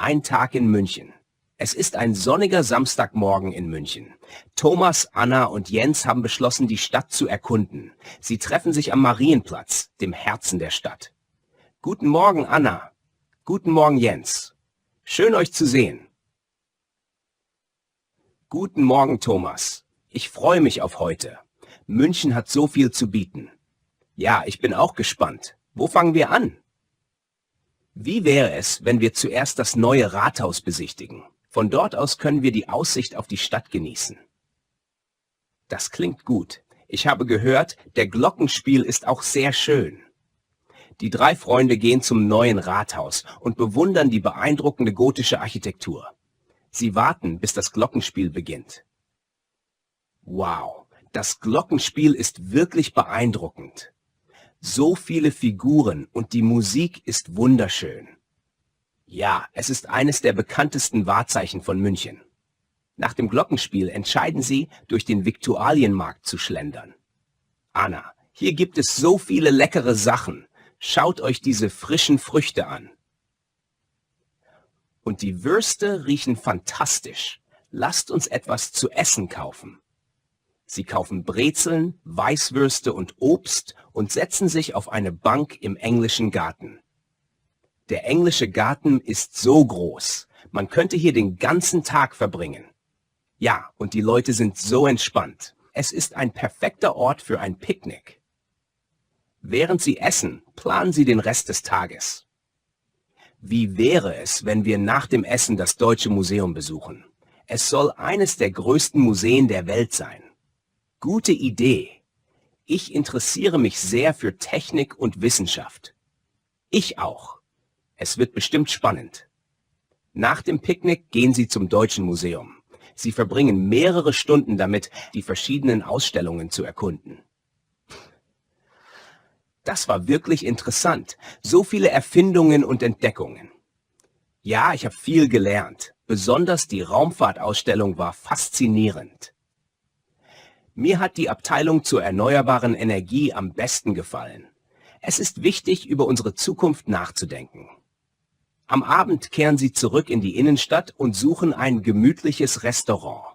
Ein Tag in München. Es ist ein sonniger Samstagmorgen in München. Thomas, Anna und Jens haben beschlossen, die Stadt zu erkunden. Sie treffen sich am Marienplatz, dem Herzen der Stadt. Guten Morgen, Anna. Guten Morgen, Jens. Schön, euch zu sehen. Guten Morgen, Thomas. Ich freue mich auf heute. München hat so viel zu bieten. Ja, ich bin auch gespannt. Wo fangen wir an? Wie wäre es, wenn wir zuerst das neue Rathaus besichtigen? Von dort aus können wir die Aussicht auf die Stadt genießen. Das klingt gut. Ich habe gehört, der Glockenspiel ist auch sehr schön. Die drei Freunde gehen zum neuen Rathaus und bewundern die beeindruckende gotische Architektur. Sie warten, bis das Glockenspiel beginnt. Wow, das Glockenspiel ist wirklich beeindruckend. So viele Figuren und die Musik ist wunderschön. Ja, es ist eines der bekanntesten Wahrzeichen von München. Nach dem Glockenspiel entscheiden sie, durch den Viktualienmarkt zu schlendern. Anna, hier gibt es so viele leckere Sachen. Schaut euch diese frischen Früchte an. Und die Würste riechen fantastisch. Lasst uns etwas zu essen kaufen. Sie kaufen Brezeln, Weißwürste und Obst und setzen sich auf eine Bank im englischen Garten. Der englische Garten ist so groß, man könnte hier den ganzen Tag verbringen. Ja, und die Leute sind so entspannt. Es ist ein perfekter Ort für ein Picknick. Während Sie essen, planen Sie den Rest des Tages. Wie wäre es, wenn wir nach dem Essen das Deutsche Museum besuchen? Es soll eines der größten Museen der Welt sein. Gute Idee. Ich interessiere mich sehr für Technik und Wissenschaft. Ich auch. Es wird bestimmt spannend. Nach dem Picknick gehen Sie zum Deutschen Museum. Sie verbringen mehrere Stunden damit, die verschiedenen Ausstellungen zu erkunden. Das war wirklich interessant. So viele Erfindungen und Entdeckungen. Ja, ich habe viel gelernt. Besonders die Raumfahrtausstellung war faszinierend. Mir hat die Abteilung zur erneuerbaren Energie am besten gefallen. Es ist wichtig, über unsere Zukunft nachzudenken. Am Abend kehren Sie zurück in die Innenstadt und suchen ein gemütliches Restaurant.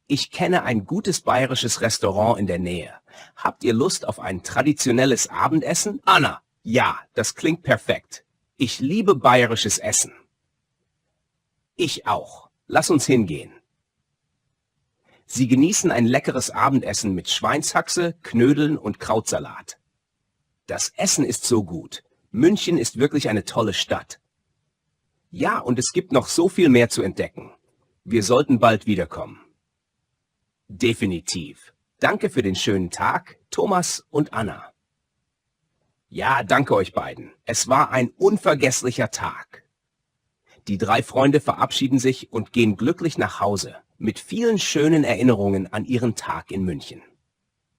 Ich kenne ein gutes bayerisches Restaurant in der Nähe. Habt ihr Lust auf ein traditionelles Abendessen? Anna, ja, das klingt perfekt. Ich liebe bayerisches Essen. Ich auch. Lass uns hingehen. Sie genießen ein leckeres Abendessen mit Schweinshaxe, Knödeln und Krautsalat. Das Essen ist so gut. München ist wirklich eine tolle Stadt. Ja, und es gibt noch so viel mehr zu entdecken. Wir sollten bald wiederkommen. Definitiv. Danke für den schönen Tag, Thomas und Anna. Ja, danke euch beiden. Es war ein unvergesslicher Tag. Die drei Freunde verabschieden sich und gehen glücklich nach Hause, mit vielen schönen Erinnerungen an ihren Tag in München.